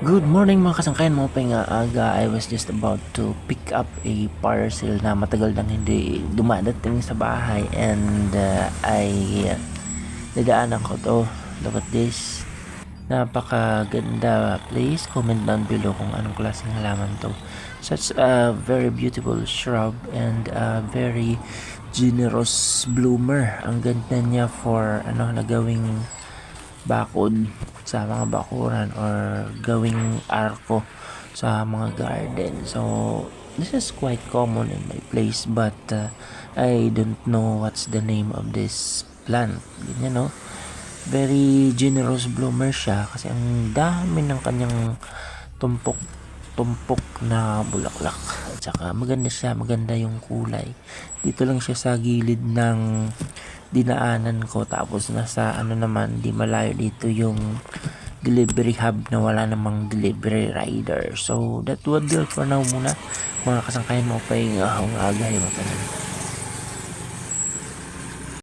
Good morning mga kasangkayan mo pa nga aga. I was just about to pick up a parcel na matagal nang hindi dumadating sa bahay and I nadaanan ko to. Look at this. Napakaganda place. Comment down below kung anong klaseng halaman to. Such a very beautiful shrub and a very generous bloomer. Ang ganda niya for nagawing bakod sa mga bakuran or gawing arko sa mga garden. So this is quite common in my place but I don't know what's the name of this plant. Ganyan, no? Very generous bloomer siya kasi ang dami ng kanyang tumpok tumpok na bulaklak at saka maganda siya, maganda yung kulay. Dito lang siya sa gilid ng dinaanan ko, tapos nasa naman, di malayo dito yung delivery hub na wala namang delivery rider. So that would do it for now muna mga kasangkayan mo pa yung agay mo pa